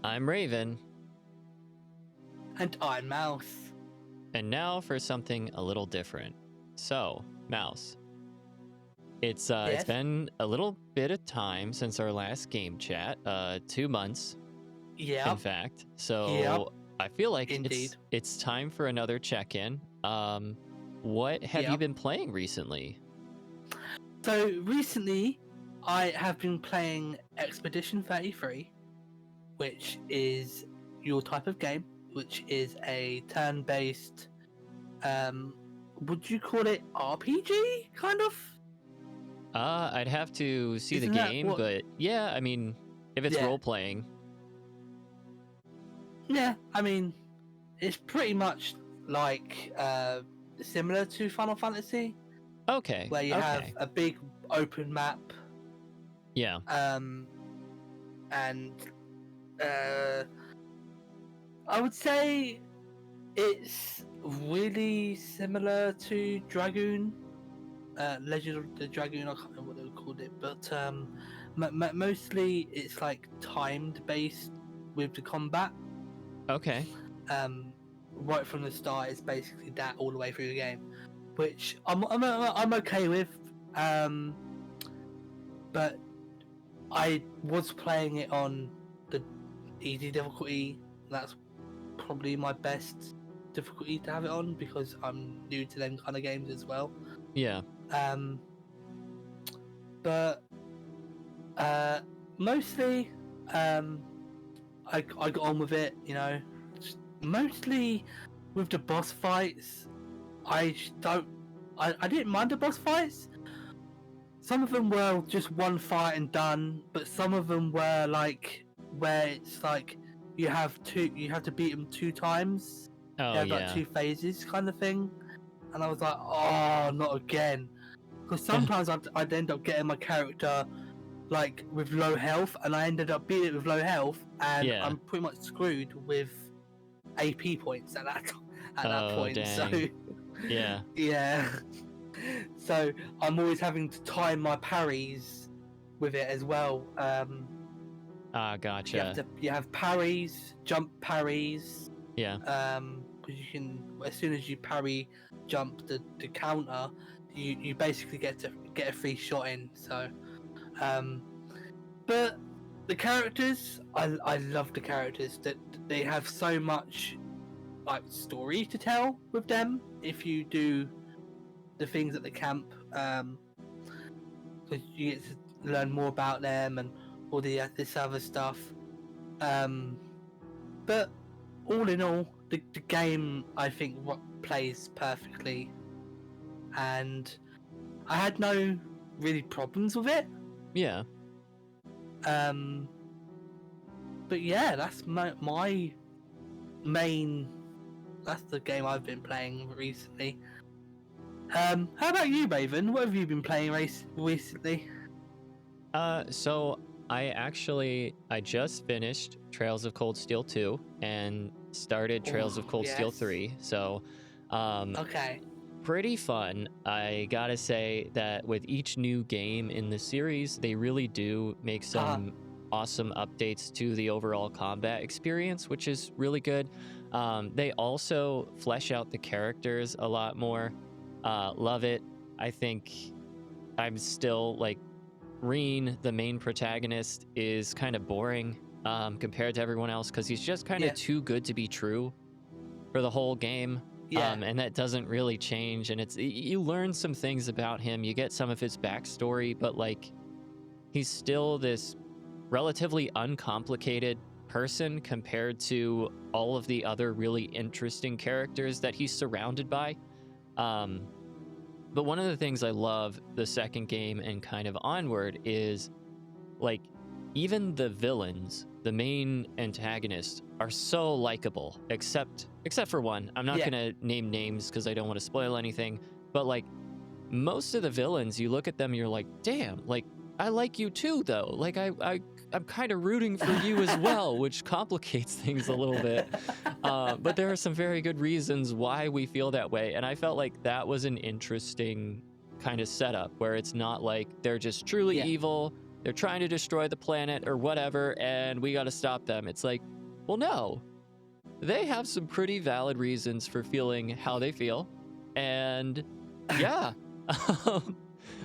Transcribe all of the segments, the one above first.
I'm Raven, And I'm Mouse. and now for something a little different. So, Mouse, it's Yes? been a little bit of time since our last game chat, 2 months, in Yep. fact. Yep. So I feel like Indeed. it's time for another check-in. What have you Yep. been playing recently? So recently, I have been playing Expedition 33, which is your type of game, which is a turn-based, would you call it RPG, kind of? I'd have to see the Isn't that game, what? but yeah, I mean, if it's Yeah. role-playing, Yeah, I mean, it's pretty much like, similar to Final Fantasy, okay, where you have okay, a big open map, yeah, and I would say it's really similar to Dragoon, Legend of the Dragoon. I can't remember what they called it, but mostly it's like timed based with the combat. okay, Right from the start, it's basically that all the way through the game, which I'm okay with. But I was playing it on the easy difficulty. That's probably my best difficulty to have it on because I'm new to them kind of games as well. yeah, Um, but mostly, I got on with it. Just mostly with the boss fights. I didn't mind the boss fights. Some of them were just one fight and done, but some of them were like where it's like you have to beat them 2 times. oh They have like yeah. 2 phases kind of thing, and I was like, oh, not again. Because sometimes I'd end up getting my character like with low health, and I ended up beating it with low health, and Yeah. I'm pretty much screwed with AP points at that Oh, point. So dang. Yeah. yeah. So I'm always having to time my parries with it as well. Gotcha. You have parries, jump parries. Yeah. Because you can, as soon as you parry, jump the counter, you basically get a free shot in. So, but the characters, I love the characters. That they have so much like story to tell with them if you do the things at the camp, because you get to learn more about them and all this other stuff. But all in all, the game I think plays perfectly, and I had no really problems with it. Yeah. But yeah, that's my main. That's the game I've been playing recently. How about you, Raven? What have you been playing recently? So I just finished Trails of Cold Steel 2 and started Trails of Cold Steel yes. 3. So, Okay. pretty fun. I gotta say that with each new game in the series, they really do make some awesome updates to the overall combat experience, which is really good. They also flesh out the characters a lot more. Love it. I think I'm still like Reen, the main protagonist, is kind of boring compared to everyone else because he's just kind of too good to be true for the whole game. Yeah. And that doesn't really change. And you learn some things about him. You get some of his backstory, but like he's still this relatively uncomplicated person compared to all of the other really interesting characters that he's surrounded by. But one of the things I love the second game and kind of onward is like even the villains, the main antagonists, are so likable, except for one. I'm not gonna name names because I don't want to spoil anything, but like most of the villains, you look at them, you're like, damn, like I like you too, though. Like I'm kind of rooting for you as well, which complicates things a little bit. But there are some very good reasons why we feel that way. And I felt like that was an interesting kind of setup where it's not like they're just truly evil. they're trying to destroy the planet or whatever, and we got to stop them. It's like, well, no. They have some pretty valid reasons for feeling how they feel. And yeah.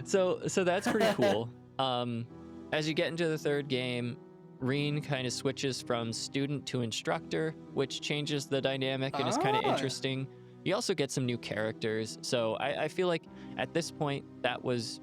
so that's pretty cool. As you get into the third game, Reen kind of switches from student to instructor, which changes the dynamic and is kind of interesting. You also get some new characters. So I feel like at this point that was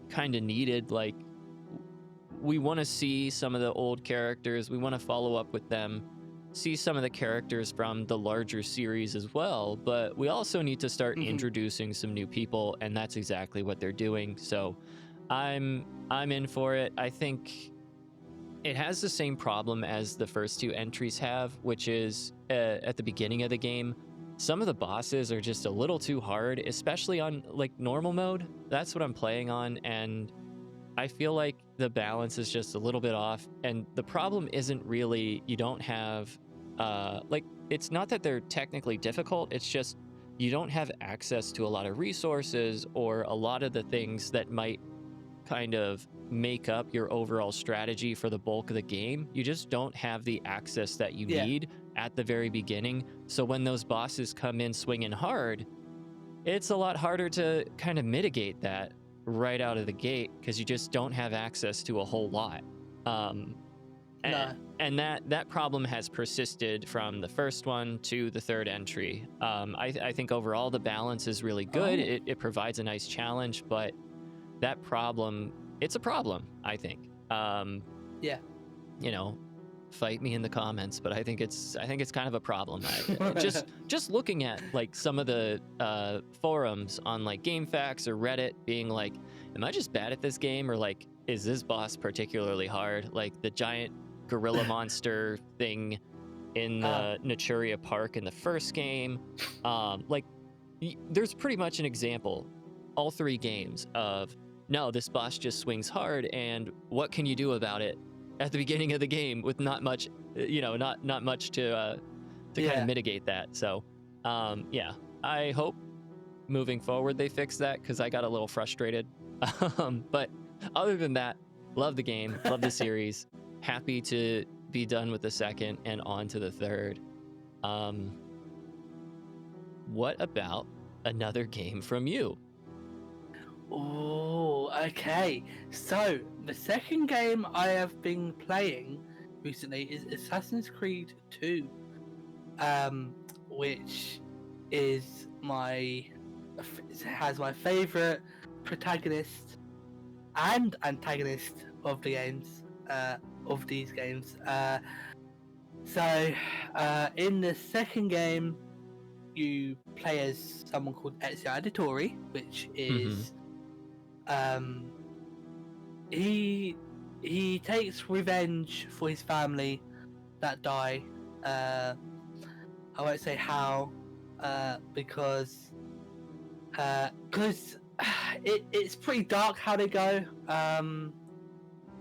kind of needed. Like, we want to see some of the old characters. We want to follow up with them, see some of the characters from the larger series as well. But we also need to start introducing some new people, and that's exactly what they're doing. So I'm in for it. I think it has the same problem as the first two entries have, which is at the beginning of the game, some of the bosses are just a little too hard, especially on like normal mode. That's what I'm playing on, and I feel like the balance is just a little bit off. And the problem isn't really you don't have like, it's not that they're technically difficult, it's just you don't have access to a lot of resources or a lot of the things that might kind of make up your overall strategy for the bulk of the game. You just don't have the access that you need at the very beginning. So when those bosses come in swinging hard, it's a lot harder to kind of mitigate that right out of the gate because you just don't have access to a whole lot. And that problem has persisted from the first one to the third entry. I think overall the balance is really good. It provides a nice challenge, but that problem, it's a problem, I think. You know, fight me in the comments, but I think it's kind of a problem. Just looking at like some of the forums on like GameFAQs or Reddit being like, am I just bad at this game, or like, is this boss particularly hard? Like the giant gorilla monster thing in the Naturia Park in the first game. Like there's pretty much an example, all three games, of no, this boss just swings hard, and what can you do about it at the beginning of the game with not much, not much to kind of mitigate that. So, yeah, I hope moving forward they fix that, because I got a little frustrated. But other than that, love the game, love the series. Happy to be done with the second and on to the third. What about another game from you? Oh, okay. So, the second game I have been playing recently is Assassin's Creed 2, which is has my favorite protagonist and antagonist of the games, of these games. So, in the second game, you play as someone called Ezio Auditore, which is he takes revenge for his family that die. I won't say how, because it's pretty dark how they go.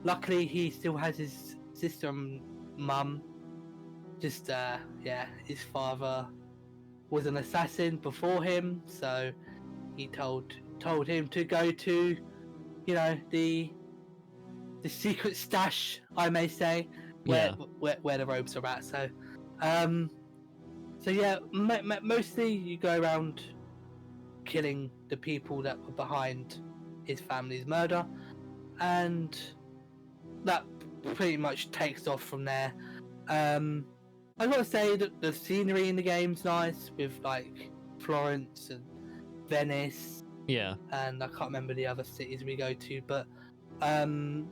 Luckily, he still has his sister and mum. Just his father was an assassin before him, so he told him to go to, the secret stash, I may say, where the robes are at. So, mostly you go around killing the people that were behind his family's murder, and that pretty much takes off from there. I gotta say that the scenery in the game's nice, with like Florence and Venice. Yeah. And I can't remember the other cities we go to, but gotta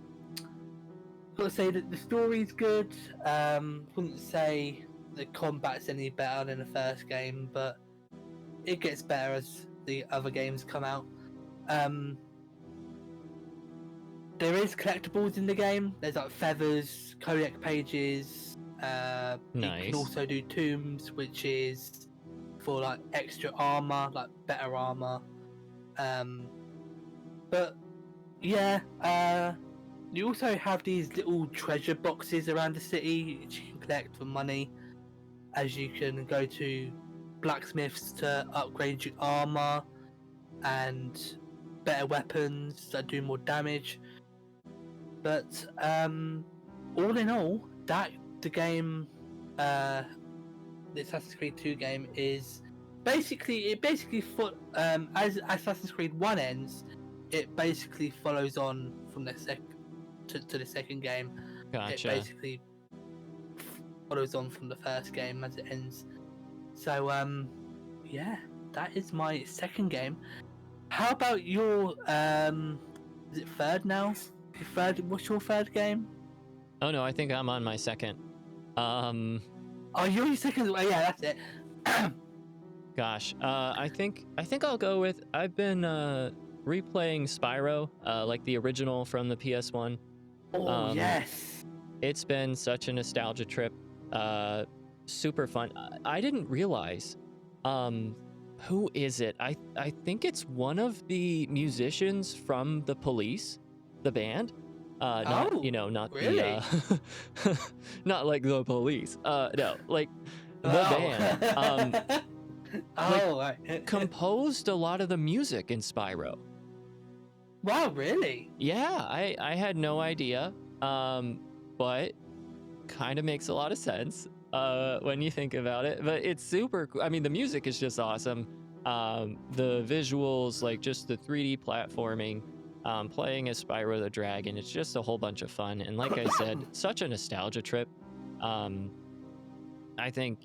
say that the story's good. Wouldn't say the combat's any better than the first game, but it gets better as the other games come out. There is collectibles in the game. There's like feathers, codec pages. Nice. You can also do tombs, which is for like extra armor, like better armor. But yeah, you also have these little treasure boxes around the city which you can collect for money, as you can go to blacksmiths to upgrade your armor and better weapons that do more damage. But all in all, the game, the Assassin's Creed 2 game is basically as Assassin's Creed 1 ends, it basically follows on from the to the second game. Gotcha. It basically follows on from the first game as it ends. So yeah, that is my second game. How about your is it third now? What's your third game? Oh no, I think I'm on my second. Oh, you're your second. Oh, yeah, that's it. Gosh, I think I'll go with. I've been replaying Spyro, like the original from the PS1. Oh yes. It's been such a nostalgia trip. Super fun. I didn't realize. Who is it? I think it's one of the musicians from The Police, the band. Not not really? the not like The Police. No, like the band. Right. Composed a lot of the music in Spyro. Wow, really? Yeah, I had no idea. But kind of makes a lot of sense when you think about it. But it's super cool. I mean, the music is just awesome. The visuals, like just the 3D platforming, playing as Spyro the Dragon, it's just a whole bunch of fun. And like I said, such a nostalgia trip. I think,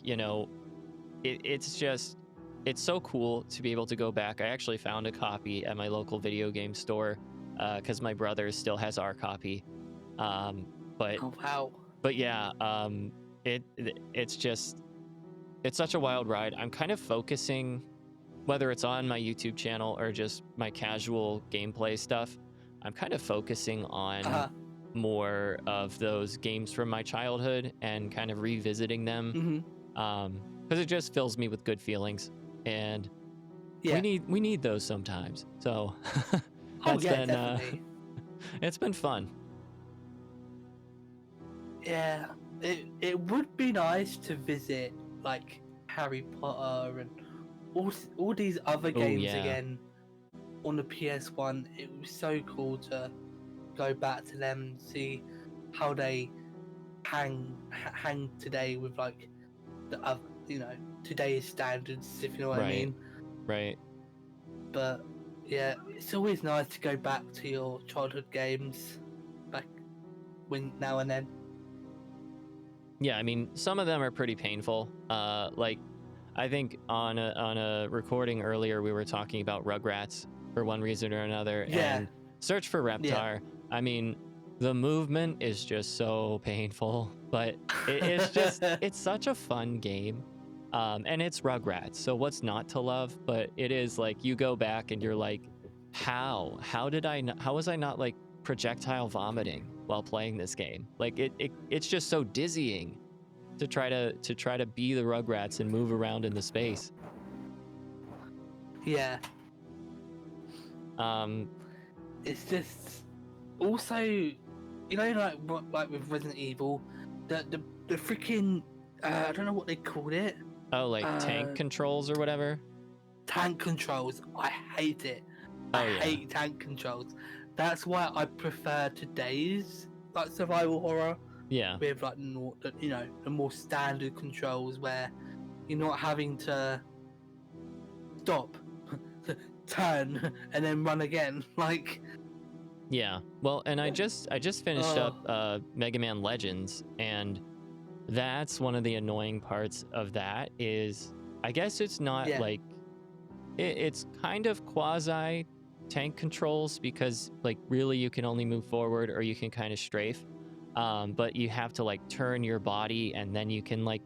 it's so cool to be able to go back. I actually found a copy at my local video game store because my brother still has our copy. But oh wow. But yeah, it's such a wild ride. I'm kind of focusing, whether it's on my YouTube channel or just my casual gameplay stuff, I'm kind of focusing on more of those games from my childhood and kind of revisiting them. Because it just fills me with good feelings, and we need those sometimes. So it's been fun. Yeah, it would be nice to visit like Harry Potter and all these other games again on the PS1. It was so cool to go back to them and see how they hang today with like the other, today's standards, if you know what I mean. Right. But yeah, it's always nice to go back to your childhood games now and then. Yeah, I mean, some of them are pretty painful. Like, I think on a recording earlier, we were talking about Rugrats for one reason or another, and Search for Reptar. Yeah. I mean, the movement is just so painful, but it's such a fun game, and it's Rugrats, so what's not to love? But it is like you go back and you're like, how was I not like projectile vomiting while playing this game? Like it's just so dizzying to try to be the Rugrats and move around in the space. Yeah. It's just also, like with Resident Evil, the freaking I don't know what they called it. Oh, like tank controls or whatever. Tank controls. I hate it. I hate tank controls. That's why I prefer today's like survival horror. Yeah. With like the more standard controls where you're not having to stop, turn, and then run again. Like. Yeah. Well, and I just finished up Mega Man Legends, and that's one of the annoying parts of that is I guess it's not like it's kind of quasi tank controls because like really you can only move forward or you can kind of strafe, but you have to like turn your body and then you can like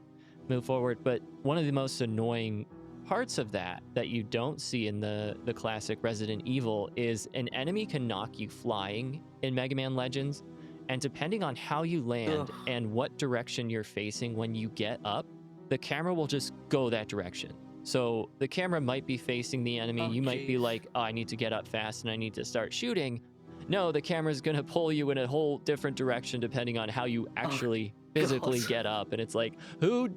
move forward. But one of the most annoying parts of that you don't see in the classic Resident Evil is an enemy can knock you flying in Mega Man Legends, and depending on how you land and what direction you're facing when you get up, the camera will just go that direction. So the camera might be facing the enemy. You might be like, oh, I need to get up fast and I need to start shooting. No, the camera's gonna pull you in a whole different direction depending on how you actually physically get up. And it's like, who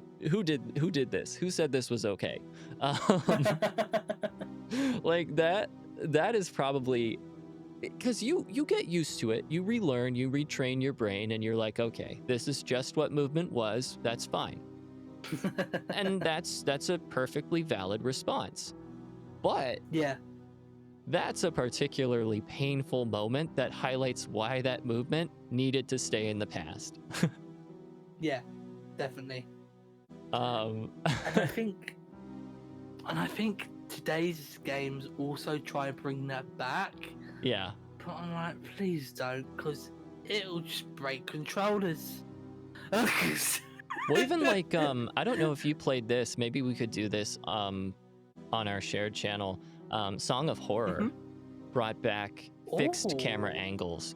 did this? Who said this was okay? Like that is probably because you get used to it, you relearn, you retrain your brain, and you're like, okay, this is just what movement was. That's fine, and that's a perfectly valid response. But Yeah, that's a particularly painful moment that highlights why that movement needed to stay in the past. yeah, definitely. Um, And I think, today's games also try and bring that back. yeah. But I'm like, please don't, because it'll just break controllers. Well, even like, I don't know if you played this. Maybe we could do this on our shared channel. Song of Horror brought back fixed camera Oh. angles.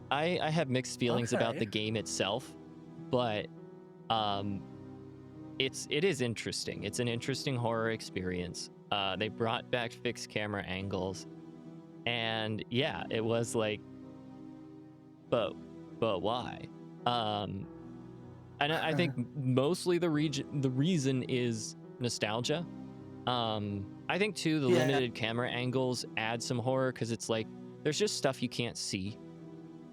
I have mixed feelings about Okay. the game itself, but it is interesting. It's an interesting horror experience. They brought back fixed camera angles, and yeah, it was like, but why? And I think mostly the reason is nostalgia. I think too the Yeah. limited camera angles add some horror because it's like there's just stuff you can't see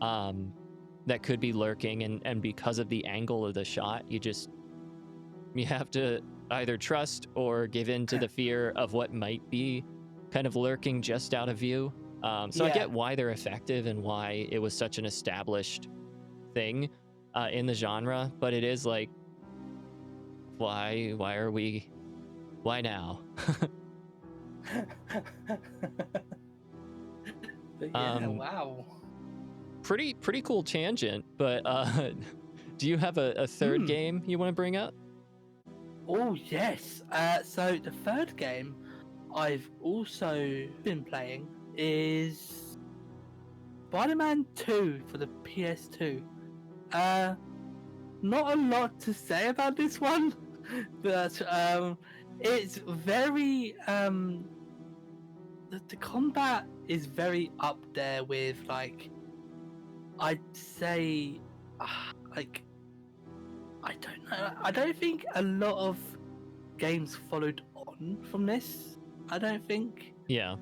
that could be lurking, and because of the angle of the shot, you have to either trust or give in to the fear of what might be kind of lurking just out of view. So I Yeah. get why they're effective and why it was such an established thing in the genre, but it is like, why now? But yeah, Um, wow. pretty cool tangent, but do you have a third game you want to bring up? Oh yes. So the third game I've also been playing is Spider-Man 2 for the PS2. Not a lot to say about this one, but it's very the combat is very up there with, like, I'd say, like, I don't know. I don't think a lot of games followed on from this. I don't think. Yeah.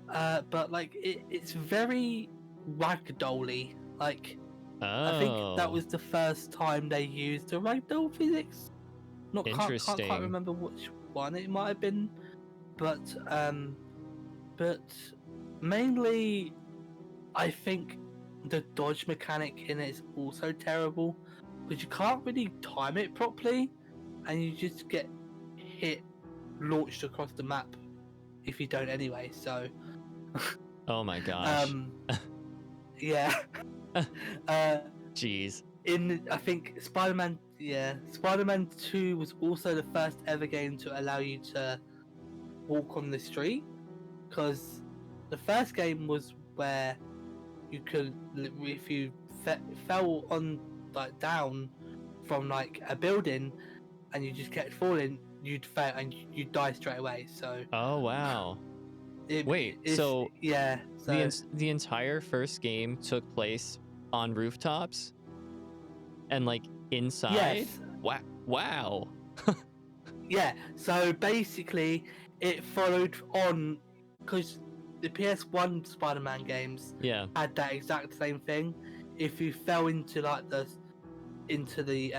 But like it's very ragdolly. Like Oh, I think that was the first time they used the ragdoll physics. Can't quite interesting. remember which one it might have been, but mainly I think the dodge mechanic in it is also terrible because you can't really time it properly, and you just get hit, launched across the map if you don't anyway. So, Oh my gosh. yeah. Jeez. I think Spider-Man 2 was also the first ever game to allow you to walk on the street, because the first game was where you could, if you fell on, like, down from like a building and you just kept falling, you'd fail and you'd die straight away. So Oh wow. Wait, it's, so yeah, so the entire first game took place on rooftops and like inside? yes. Wow. Yeah, so basically it followed on, because the PS1 Spider-Man games Yeah. had that exact same thing. If you fell into like into the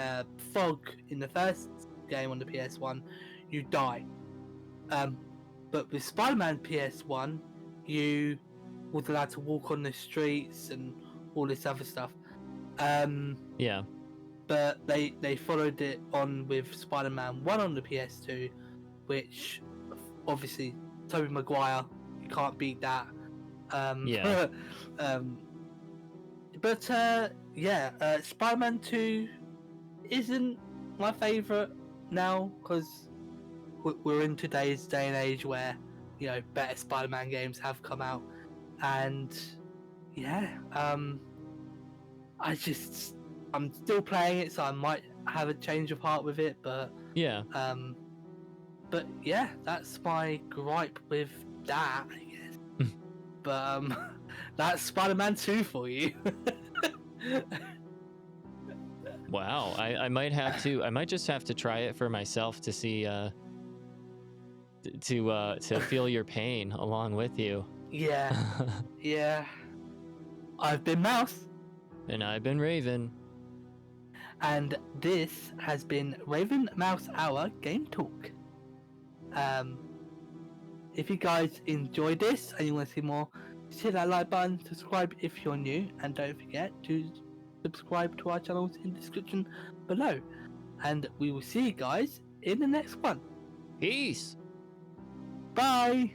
fog in the first game on the PS1, you die. But with Spider-Man PS1, you was allowed to walk on the streets and all this other stuff. Yeah. But they followed it on with Spider-Man 1 on the PS2, which obviously Tobey Maguire, you can't beat that. Yeah. Spider-Man 2 isn't my favourite now, because we're in today's day and age where, you know, better Spider-Man games have come out, and yeah, I'm still playing it, so I might have a change of heart with it, but Yeah. yeah, that's my gripe with that, I guess. But that's Spider-Man 2 for you. Wow. I might just have to try it for myself to see to feel your pain along with you. Yeah, yeah. I've been Mouse, And I've been Raven. and this has been RavenMouseHour Game Talk. If you guys enjoyed this and you want to see more, just hit that like button, subscribe if you're new, and don't forget to subscribe to our channels in the description below. And we will see you guys in the next one. Peace. Bye!